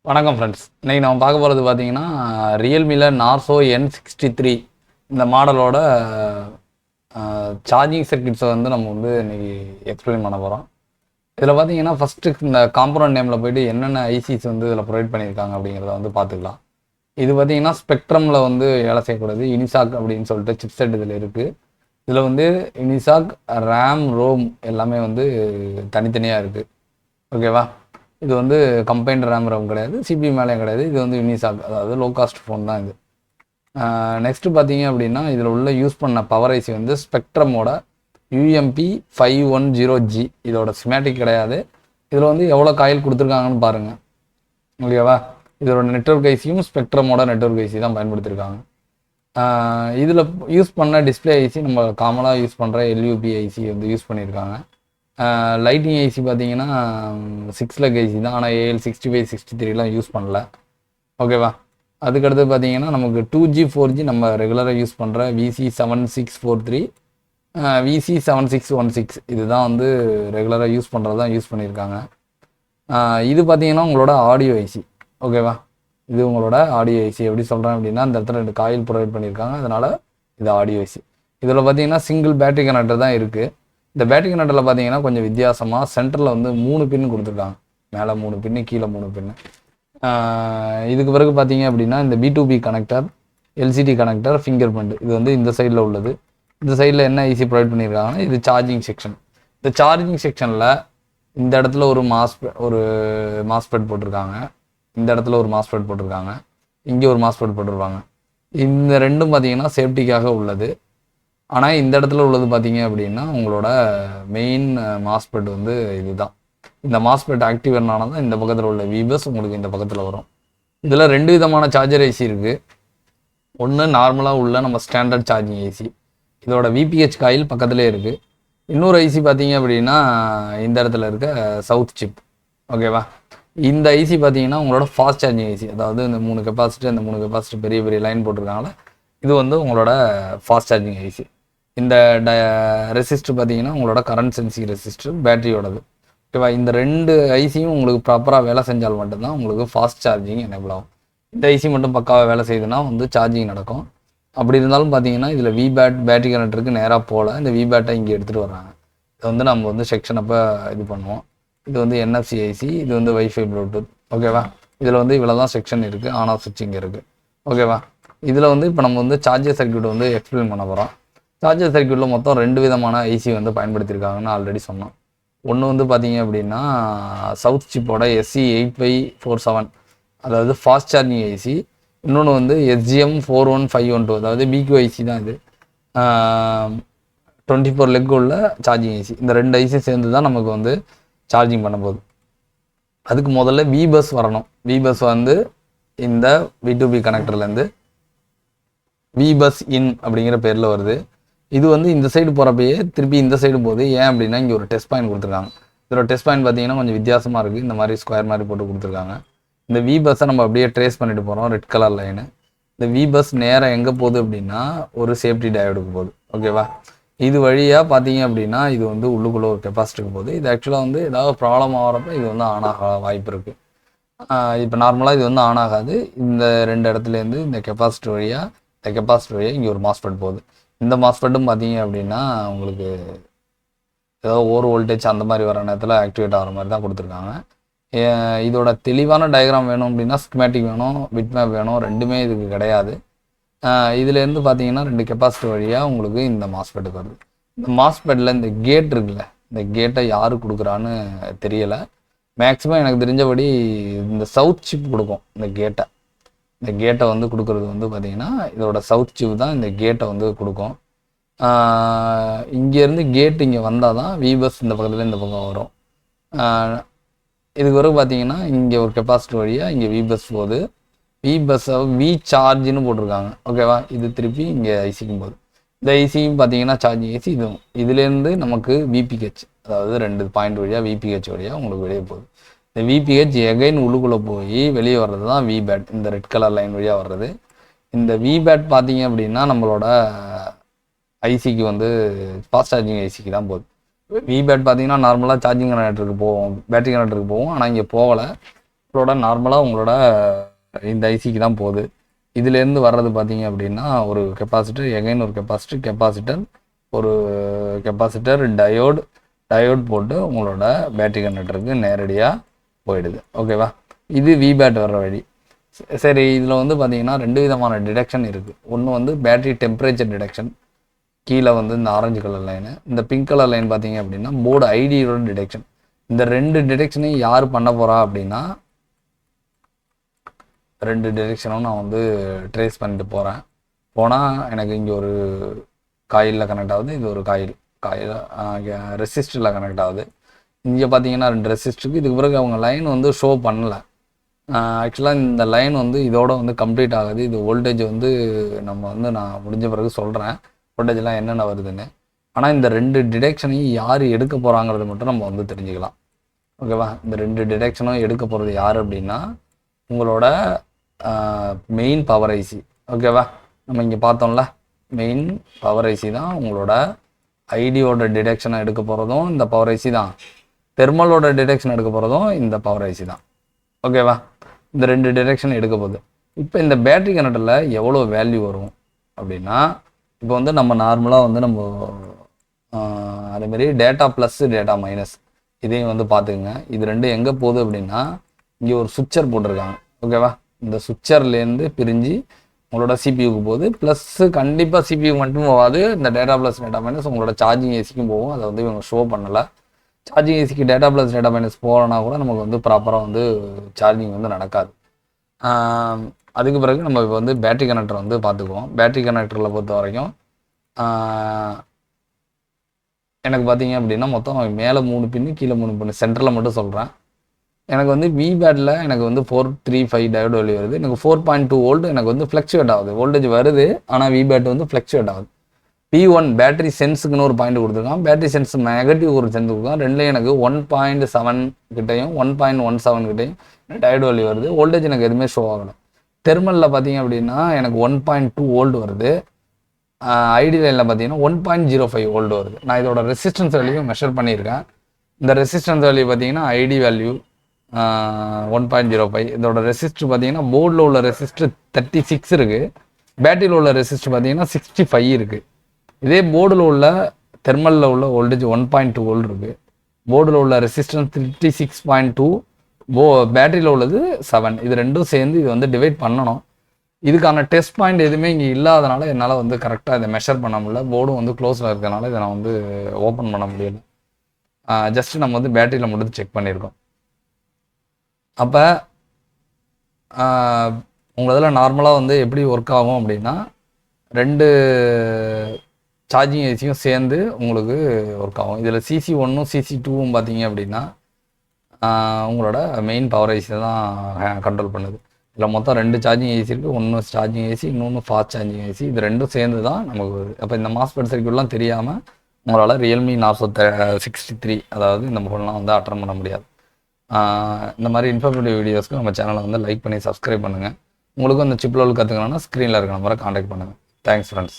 வணக்கம் ஃப்ரெண்ட்ஸ். இன்றைக்கி நம்ம பார்க்க போகிறது பார்த்தீங்கன்னா ரியல்மியில் நார்சோ N63 இந்த மாடலோட சார்ஜிங் சர்க்கிட்ஸை வந்து நம்ம வந்து இன்றைக்கி எக்ஸ்பிளைன் பண்ண போகிறோம். இதில் பார்த்தீங்கன்னா ஃபஸ்ட்டு இந்த காம்பனன்ட் நேமில் போய்ட்டு என்னென்ன ஐசிஸ் வந்து இதில் ப்ரொவைட் பண்ணியிருக்காங்க அப்படிங்கிறத வந்து பார்த்துக்கலாம். இது பார்த்தீங்கன்னா ஸ்பெக்ட்ரமில் வந்து வேலை செய்யக்கூடாது. யூனிசாக் அப்படின்னு சொல்லிட்டு சிப்செட் இதில் இருக்குது. இதில் வந்து யூனிசாக் ரேம் ரோம் எல்லாமே வந்து தனித்தனியாக இருக்குது. ஓகேவா? இது வந்து கம்பைன்ட் ரேம் ரோம் கிடையாது, சிபி மேலேயும் கிடையாது. இது வந்து யூனிசாக், அதாவது லோ காஸ்ட் ஃபோன் தான் இது. நெக்ஸ்ட்டு பார்த்தீங்க அப்படின்னா இதில் உள்ள யூஸ் பண்ண பவர் ஐசி வந்து ஸ்பெக்ட்ரமோட UMP510G. இதோட ஸ்கீமேட்டிக் கிடையாது. இதில் வந்து எவ்வளோ காயில் கொடுத்துருக்காங்கன்னு பாருங்கள். ஓகேவா? இதோட நெட்வொர்க் ஐசியும் ஸ்பெக்ட்ரமோட நெட்வொர்க் ஐசி தான் பயன்படுத்தியிருக்காங்க. இதில் யூஸ் பண்ண டிஸ்பிளே ஐசி நம்ம காமனாக யூஸ் பண்ணுற LUP ஐசி வந்து யூஸ் பண்ணியிருக்காங்க. லைட்டிங் ஐசி பார்த்தீங்கன்னா 6 லெக் ஐசி தான், ஆனால் AL65 63லாம் யூஸ் பண்ணல. ஓகேவா? அதுக்கடுத்து பார்த்தீங்கன்னா நமக்கு 2G 4G நம்ம ரெகுலராக யூஸ் பண்ணுற VC7643 VC7616 இதுதான் வந்து ரெகுலராக யூஸ் பண்ணுறது தான் யூஸ் பண்ணியிருக்காங்க. இது பார்த்தீங்கன்னா உங்களோட ஆடியோ ஐசி. ஓகேவா? இது உங்களோட ஆடியோ ஐசி. எப்படி சொல்கிறேன் அப்படின்னா இந்த இடத்துல 2 காயில் ப்ரொவைட் பண்ணியிருக்காங்க, அதனால் இது ஆடியோ ஐசி. இதில் பார்த்தீங்கன்னா சிங்கிள் பேட்டரி கனெக்டர் தான் இருக்குது. இந்த பேட்டரி கனெக்டரில் பார்த்தீங்கன்னா கொஞ்சம் வித்தியாசமாக சென்டரில் வந்து 3 பின் கொடுத்துருக்காங்க. மேலே 3 பின்னு, கீழே 3 பின்னு. இதுக்கு பிறகு பார்த்தீங்க அப்படின்னா இந்த B2B connector, LCD connector, finger print இது வந்து இந்த சைடில் உள்ளது. இந்த சைடில் என்ன ஐசி ப்ரொவைட் பண்ணியிருக்காங்கன்னா இது சார்ஜிங் செக்ஷன். இந்த சார்ஜிங் செக்ஷனில் இந்த இடத்துல ஒரு மாஸ்பெட் போட்டிருக்காங்க, இந்த இடத்துல ஒரு மாஸ்பெட் போட்டிருக்காங்க, இங்கே ஒரு மாஸ்பெட் போட்டிருப்பாங்க. இந்த ரெண்டும் பார்த்தீங்கன்னா சேஃப்டிக்காக உள்ளது. ஆனால் இந்த இடத்துல உள்ளது பார்த்தீங்க அப்படின்னா உங்களோட மெயின் மாஸ்பெட் வந்து இதுதான். இந்த மாஸ்பெட் ஆக்டிவ் ஆனால தான் இந்த பக்கத்தில் உள்ள விபஸ் உங்களுக்கு இந்த பக்கத்தில் வரும். இதில் 2 விதமான சார்ஜர் ஐசி இருக்குது. ஒன்று நார்மலாக உள்ள நம்ம ஸ்டாண்டர்ட் சார்ஜிங் ஐசி, இதோட VPH காயில் பக்கத்துலேயே இருக்குது. இன்னொரு ஐசி பார்த்தீங்க அப்படின்னா இந்த இடத்துல இருக்க சவுத் சிப். ஓகேவா? இந்த ஐசி பார்த்தீங்கன்னா உங்களோட ஃபாஸ்ட் சார்ஜிங் ஐசி, அதாவது இந்த 3 கெப்பாசிட்டி, அந்த 3 கெப்பாசிட்டி பெரிய பெரிய லைன் போட்டிருக்காங்களா, இது வந்து உங்களோட ஃபாஸ்ட் சார்ஜிங் ஐசி. இந்த ரெசிஸ்டர் பார்த்தீங்கன்னா உங்களோட கரண்ட் சென்சிங் ரெசிஸ்டர் பேட்டரியோடது. ஓகேவா? இந்த 2 ஐசியும் உங்களுக்கு ப்ராப்பராக வேலை செஞ்சால் மட்டும்தான் உங்களுக்கு ஃபாஸ்ட் சார்ஜிங் எனேபிள் ஆகும். இந்த ஐசி மட்டும் பக்காவாக வேலை செய்யுதுன்னா வந்து சார்ஜிங் நடக்கும். அப்படி இருந்தாலும் பார்த்தீங்கன்னா இதில் பேட்டரி கனெக்டருக்கு நேராக போல் இந்த விபேட்டை இங்கே எடுத்துகிட்டு வர்றாங்க. இதை வந்து நம்ம வந்து செக்ஷன் அப்போ இது பண்ணுவோம். இது வந்து NFC ஐசி, இது வந்து வைஃபை ப்ளூடூத். ஓகேவா? இதில் வந்து இவ்வளோ தான் செக்ஷன் இருக்குது, ஆன் ஆஃப் சுவிட்சிங் இருக்குது. ஓகேவா? இதில் வந்து இப்போ நம்ம வந்து சார்ஜர் சர்க்யூட் வந்து எக்ஸ்பிளைன் பண்ண போகிறோம். சார்ஜர் சர்க்யூட்டில் மொத்தம் 2 விதமான ஐசி வந்து பயன்படுத்தியிருக்காங்கன்னு ஆல்ரெடி சொன்னோம். ஒன்று வந்து பார்த்தீங்க அப்படின்னா சவுத் சிப்போட SC8547, அதாவது ஃபாஸ்ட் சார்ஜிங் ஐசி. இன்னொன்று வந்து SGM41512, அதாவது BQ ஐசி தான். இது 24 லெக் உள்ள சார்ஜிங் ஐசி. இந்த 2 ஐசி சேர்ந்து தான் நமக்கு வந்து சார்ஜிங் பண்ண போகுது. அதுக்கு முதல்ல விபஸ் வரணும். விபஸ் வந்து இந்த B2B கனெக்டர்லேருந்து விபஸ் இன் அப்படிங்கிற பேரில் வருது. இது வந்து இந்த சைடு போகிறப்பயே திருப்பி இந்த சைடு போகுது. ஏன் அப்படின்னா இங்கே ஒரு டெஸ்ட் பாயிண்ட் கொடுத்துருக்காங்க. இதோட டெஸ்ட் பாயிண்ட் பார்த்தீங்கன்னா கொஞ்சம் வித்தியாசமாக இருக்குது. இந்த மாதிரி ஸ்கொயர் மாதிரி போட்டு கொடுத்துருக்காங்க. இந்த விபஸ்ஸை நம்ம அப்படியே ட்ரேஸ் பண்ணிட்டு போகிறோம், ரெட் கலர் லைனு. இந்த விபஸ் நேராக எங்கே போகுது அப்படின்னா ஒரு சேஃப்டி டயோடுக்கு போகுது. ஓகேவா? இது வழியாக பார்த்தீங்க அப்படின்னா இது வந்து உள்ளுக்குள்ளே ஒரு கெப்பாசிட்டிக்கு போகுது. இது ஆக்சுவலாக வந்து ஏதாவது ப்ராப்ளம் ஆகிறப்ப இது வந்து ஆன் ஆக வாய்ப்பு இருக்குது. இப்போ நார்மலாக இது வந்து ஆன் ஆகாது. இந்த 2 இடத்துலேருந்து இந்த கெப்பாசிட்டி வழியாக இங்கே ஒரு மாஸ்பெட் போகுது. இந்த மாஸ்பெட்டும் பார்த்தீங்க அப்படின்னா உங்களுக்கு ஏதோ ஓவர் வோல்டேஜ் அந்த மாதிரி வர நேரத்தில் ஆக்டிவேட் ஆகிற மாதிரி தான் கொடுத்துருக்காங்க. இதோட தெளிவான டயக்ராம் வேணும் அப்படின்னா ஸ்கிமேட்டிக் வேணும், பிட்மேப் வேணும், ரெண்டுமே இதுக்கு கிடையாது. இதுலேருந்து பார்த்தீங்கன்னா 2 கெப்பாசிட்டி வழியாக உங்களுக்கு இந்த மாஸ்பெட்டுக்கு வருது. இந்த மாஸ்பெட்டில் இந்த கேட் இருக்குல்ல, இந்த கேட்டை யார் கொடுக்குறான்னு தெரியலை. மேக்ஸிமம் எனக்கு தெரிஞ்சபடி இந்த சவுத் சிப் கொடுக்கும் இந்த கேட்டை வந்து கொடுக்குறது வந்து பார்த்திங்கன்னா இதோட சவுத் சிப் தான் இந்த கேட்டை வந்து கொடுக்கும். இங்கேருந்து கேட் இங்கே வந்தால் தான் விபஸ் இந்த பக்கத்தில் இந்த பக்கம் வரும். இதுக்கு பிறகு பார்த்தீங்கன்னா இங்கே ஒரு கெப்பாசிட்டி வழியாக இங்கே விபஸ் போகுது. விபஸ்ஸை சார்ஜ்னு போட்டிருக்காங்க. ஓகேவா? இது திருப்பி இங்கே ஐசிக்கும் போகுது. இந்த ஐசியும் பார்த்தீங்கன்னா சார்ஜிங் ஐசி. இதுலேருந்து நமக்கு VPH, அதாவது 2 பாயிண்ட் வழியாக VPH வழியாக உங்களுக்கு வெளியே போகுது. இந்த VPH எகைன் உள்ளுக்குள்ளே போய் வெளியே வர்றது தான் விபேட், இந்த ரெட் கலர் லைன் வழியாக வர்றது. இந்த விபேட் பார்த்தீங்க அப்படின்னா நம்மளோட ஐசிக்கு வந்து ஃபாஸ்ட் சார்ஜிங் ஐசிக்கு தான் போகுது. விபேட் பார்த்தீங்கன்னா நார்மலாக சார்ஜிங் கனெக்டருக்கு போவோம், பேட்டரி கனெக்டருக்கு போவோம். ஆனால் இங்கே போகலை. உங்களோட நார்மலாக உங்களோட இந்த ஐசிக்கு தான் போகுது. இதுலேருந்து வர்றது பார்த்தீங்க அப்படின்னா ஒரு கெப்பாசிட்டர், எகைன் ஒரு கெப்பாசிட்டர், ஒரு கெப்பாசிட்டர், டயோட் போட்டு உங்களோட பேட்டரி கனெக்டருக்கு நேரடியாக போயிடுது. ஓகேவா? இது விபேட் வர்ற வழி. சரி, இதில் வந்து பார்த்தீங்கன்னா 2 விதமான டிடெக்ஷன் இருக்குது. ஒன்று வந்து பேட்டரி டெம்பரேச்சர் டிடெக்ஷன், கீழே வந்து இந்த ஆரஞ்சு கலர் லைனு, இந்த பிங்க் கலர் லைன் பார்த்தீங்க அப்படின்னா போர்டு ஐடியோட டிடெக்ஷன். இந்த 2 டிடெக்ஷனையும் யார் பண்ண போகிறா அப்படின்னா 2 டிரெக்ஷனும் நான் வந்து ட்ரேஸ் பண்ணிட்டு போனால் எனக்கு இங்கே ஒரு காயிலில் கனெக்ட் ஆகுது, இது ஒரு காயில் ரெசிஸ்டரில் கனெக்ட் ஆகுது. இங்கே பார்த்தீங்கன்னா 2 ரெசிஸ்டருக்கு. இதுக்கு பிறகு அவங்க லைன் வந்து ஷோ பண்ணலை. ஆக்சுவலாக இந்த லைன் வந்து இதோட வந்து கம்ப்ளீட் ஆகுது. இது வோல்டேஜ் வந்து நம்ம வந்து நான் முடிஞ்ச பிறகு சொல்கிறேன் வோல்டேஜ்லாம் என்னென்ன வருதுன்னு. ஆனால் இந்த 2 டிடெக்ஷனையும் யார் எடுக்க போகிறாங்கிறது மட்டும் நம்ம வந்து தெரிஞ்சுக்கலாம். ஓகேவா? இந்த 2 டிடெக்ஷனும் எடுக்க போகிறது யார் அப்படின்னா உங்களோட மெயின் பவர் ஐசி. ஓகேவா? நம்ம இங்கே பார்த்தோம்ல, மெயின் பவர் ஐசி தான் உங்களோட ஐடியோட டிடெக்ஷனை எடுக்க போகிறதும் இந்த பவர் ஐசி தான். தெர்மலோட டிடெக்ஷன் எடுக்க போகிறதும் இந்த பவர் ஐசி தான். ஓகேவா? இந்த 2 டிடெக்ஷன் எடுக்க போகுது. இப்போ இந்த பேட்டரி கனெக்டரில் எவ்வளோ வேல்யூ வரும் அப்படின்னா, இப்போ வந்து நம்ம நார்மலாக வந்து நம்ம அதேமாரி டேட்டா ப்ளஸ் டேட்டா மைனஸ் இதையும் வந்து பார்த்துக்குங்க. இது 2 எங்கே போகுது அப்படின்னா இங்கே ஒரு சுவிட்சர் போட்டிருக்காங்க. ஓகேவா? இந்த சுவிட்சர்லேருந்து பிரிஞ்சு உங்களோட சிபியூக்கு போகுது. ப்ளஸ்ஸு கண்டிப்பாக சிபியூ மட்டும் போகாது, இந்த டேட்டா ப்ளஸ் டேட்டா மைனஸ் உங்களோட சார்ஜிங் ஏசிக்கும் போகும். அதை வந்து இவங்க ஷோ பண்ணலை. சார்ஜிங் ஏசிக்கு டேட்டா ப்ளஸ் டேட்டா மைனஸ் போகலன்னா கூட நமக்கு வந்து ப்ராப்பராக வந்து சார்ஜிங் வந்து நடக்காது. அதுக்கு பிறகு நம்ம இப்போ வந்து பேட்டரி கனெக்டர் வந்து பார்த்துக்குவோம். பேட்டரி கனெக்டரில் பொறுத்த வரைக்கும் எனக்கு பார்த்தீங்க அப்படின்னா மொத்தம் மேலே 3 பின்னு கீழே 3 பின்னு, சென்டரில் மட்டும் சொல்கிறேன். எனக்கு வந்து விபேட்டில் எனக்கு வந்து 435 டயோடு வெளியே வருது. எனக்கு 4.2 வோல்ட் எனக்கு வந்து ஃப்ளக்சுவேட் ஆகுது. வோல்டேஜ் வருது, ஆனால் விபேட் வந்து ஃப்ளக்சுவேட் ஆகுது. P1 பேட்டரி சென்ஸுக்குன்னு ஒரு பாயிண்ட் கொடுத்துருக்கான். பேட்டரி சென்ஸ் நெகட்டிவ் ஒரு சென்ஸ் கொடுத்துருக்கான். ரெண்டுலேயும் எனக்கு 1.7 கிட்டையும் 1.17 கிட்டையும் டயோடு வெளியே வருது. வோல்டேஜ் எனக்கு எதுவுமே ஷோ ஆகலை. தெர்மலில் பார்த்தீங்க அப்படின்னா எனக்கு 1.2 வோல்ட் வருது. ஐடி லைனில் பார்த்தீங்கன்னா 1.05 வோல்ட் வருது. நான் இதோட ரெசிஸ்டன்ஸ் வேல்யூ மெஷர் பண்ணியிருக்கேன். இந்த ரெசிஸ்டன்ஸ் வேல்யூ பார்த்தீங்கன்னா ஐடி வேல்யூ 1.05. இதோட ரெசிஸ்டர் பார்த்தீங்கன்னா போர்டில் உள்ள ரெசிஸ்டர் 36 இருக்குது, பேட்டரியில் உள்ள ரெசிஸ்டர் பார்த்தீங்கன்னா 65 இருக்குது. இதே போர்டில் உள்ள தெர்மலில் உள்ள வோல்டேஜ் 1.2 வோல்ட் இருக்குது. போர்டில் உள்ள ரெசிஸ்டன்ஸ் 36.2, பேட்டரியில் உள்ளது 7. இது ரெண்டும் சேர்ந்து இது வந்து டிவைட் பண்ணணும். இதுக்கான டெஸ்ட் பாயிண்ட் எதுவுமே இங்கே இல்லாதனால என்னால் வந்து கரெக்டாக இதை மெஷர் பண்ண முடியல. போர்டும் வந்து க்ளோஸில் இருக்கிறனால இதை நான் வந்து ஓப்பன் பண்ண முடியல. ஜஸ்ட் நம்ம வந்து பேட்டரியில் மட்டும் செக் பண்ணியிருக்கோம். அப்போ உங்களதில் நார்மலாக வந்து எப்படி ஒர்க் ஆகும் அப்படின்னா 2 சார்ஜிங் ஏசியும் சேர்ந்து உங்களுக்கு ஒர்க் ஆகும். இதில் CC1ம் CC2வும் பார்த்தீங்க அப்படின்னா உங்களோட மெயின் பவர் ஐசி தான் கண்ட்ரோல் பண்ணுது. இதில் மொத்தம் 2 சார்ஜிங் ஏசி இருக்குது. ஒன்று சார்ஜிங் ஏசி, இன்னொன்று ஃபாஸ்ட் சார்ஜிங் ஏசி. இது 2ம் சேர்ந்து தான் நமக்கு வருது. அப்போ இந்த மாஸ்பெட் சர்க்யூட்லாம் தெரியாமல் உங்களால் ரியல்மி நார்சோ 63 அதாவது இந்த ஃபோன்லாம் வந்து அட்டன் பண்ண முடியாது. இந்த மாதிரி இன்ஃபர்மேட்டிவ் வீடியோஸ்க்கு நம்ம சேனலை வந்து லைக் பண்ணி சப்ஸ்கிரைப் பண்ணுங்கள். உங்களுக்கும் இந்த சிப் லெவல் கற்றுக்கணும்னா ஸ்க்ரீனில் இருக்க நம்பரை காண்டாக்ட் பண்ணுங்கள். Thanks friends.